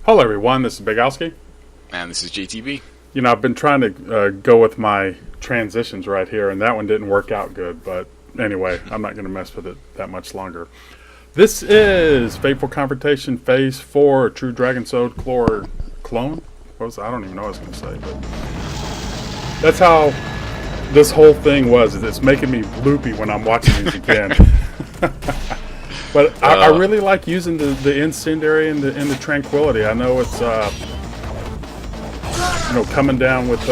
Hello everyone, this is Bigalski. And this is GTB. You know, I've been trying to go with my transitions right here, and that one didn't work out good, but anyway, I'm not going to mess with it that much longer. This is Fateful Confrontation Phase 4, True Dragon Sword Clone? What was I don't even know what I was going to say, but that's how this whole thing was. It's making me loopy when I'm watching these again. But I really like using the incendiary and the tranquility. I know it's coming down with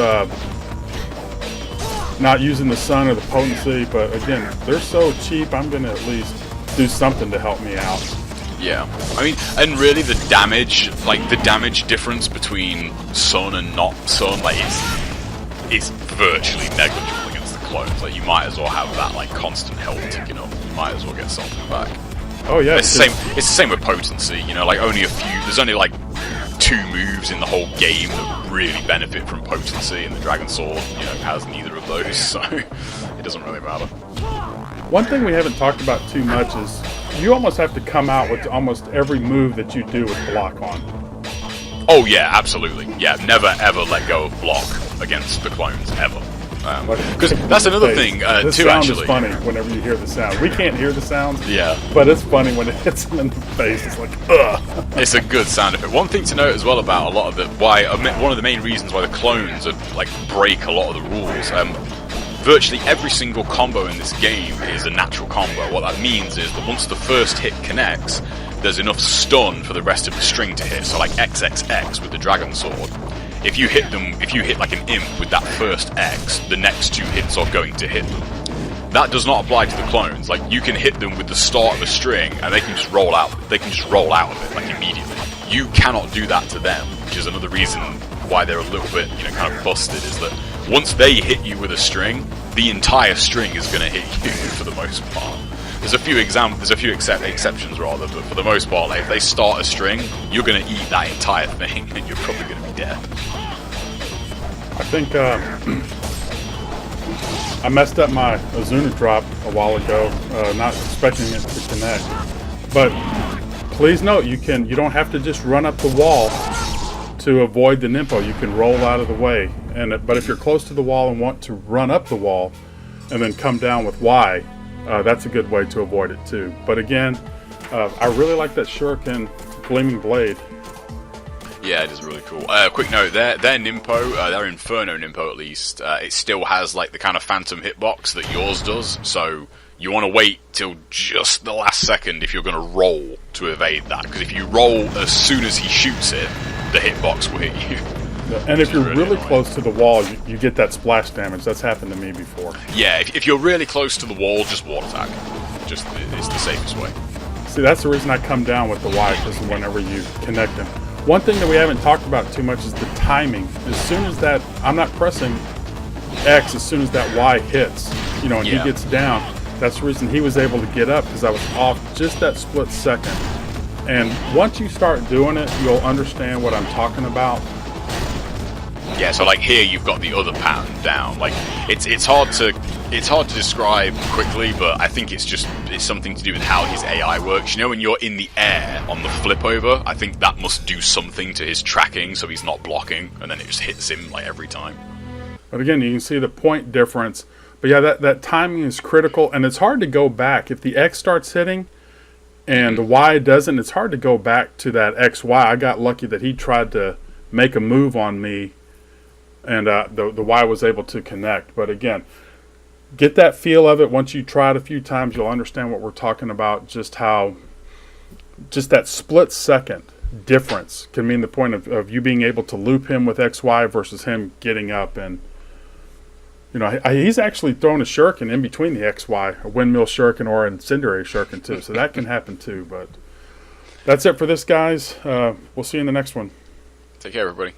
not using the sun or the potency, but again, they're so cheap. I'm gonna at least do something to help me out. Yeah, I mean, and really the damage difference between sun and not sun, like it's virtually negligible against the clones. Like you might as well have that like constant health ticking up. You might as well get something back. Oh yeah, it's the same with potency. You know, like there's only like 2 moves in the whole game that really benefit from potency, and the Dragon Sword, has neither of those, so it doesn't really matter. One thing we haven't talked about too much is you almost have to come out with almost every move that you do with block on. Oh yeah, absolutely. Yeah, never ever let go of block against the clones ever. Because that's another thing this too. Sound actually, is funny whenever you hear the sound. We can't hear the sound. Yeah, but it's funny when it hits them in the face. It's like, ugh. It's a good sound effect. One thing to note as well about a lot of it, one of the main reasons why the clones break a lot of the rules. Virtually every single combo in this game is a natural combo. What that means is that once the first hit connects, there's enough stun for the rest of the string to hit. So like XXX with the Dragon Sword. If you hit like an imp with that first X, the next 2 hits are going to hit them. That does not apply to the clones. Like, you can hit them with the start of a string, and they can just roll out. They can just roll out of it, like, immediately. You cannot do that to them, which is another reason why they're a little bit, kind of busted, is that once they hit you with a string, the entire string is going to hit you for the most part. There's a few exceptions rather, but for the most part, like, if they start a string, you're going to eat that entire thing, and you're probably going to be dead. I think I messed up my Azuna drop a while ago, not expecting it to connect. But please note, you don't have to just run up the wall to avoid the Nimpo. You can roll out of the way. But if you're close to the wall and want to run up the wall and then come down with Y, that's a good way to avoid it too. But again, I really like that Shuriken Gleaming Blade. Yeah, it is really cool. Quick note, their Nimpo, their Inferno Nimpo at least, it still has like the kind of phantom hitbox that yours does, so you want to wait till just the last second if you're going to roll to evade that, because if you roll as soon as he shoots it, the hitbox will hit you. And if you're really close to the wall, you get that splash damage. That's happened to me before. Yeah, if you're really close to the wall, just wall attack. It's the safest way. See, that's the reason I come down with the Y, because whenever you connect them. One thing that we haven't talked about too much is the timing. As soon as that, I'm not pressing X as soon as that Y hits, and he gets down. That's the reason he was able to get up, because I was off just that split second. And once you start doing it, you'll understand what I'm talking about. Yeah, so like here you've got the other pattern down. Like it's hard to describe quickly, but I think it's something to do with how his AI works. When you're in the air on the flip over, I think that must do something to his tracking, so he's not blocking, and then it just hits him like every time. But again, you can see the point difference. But yeah, that timing is critical, and it's hard to go back. If the X starts hitting and the Y doesn't, it's hard to go back to that XY. I got lucky that he tried to make a move on me, and the Y was able to connect. But again, get that feel of it. Once you try it a few times, you'll understand what we're talking about, just that split second difference can mean the point of you being able to loop him with XY versus him getting up. And he's actually thrown a shuriken in between the XY, a windmill shuriken or an incendiary shuriken too, so that can happen too. But that's it for this, guys. We'll see you in the next one. Take care, everybody.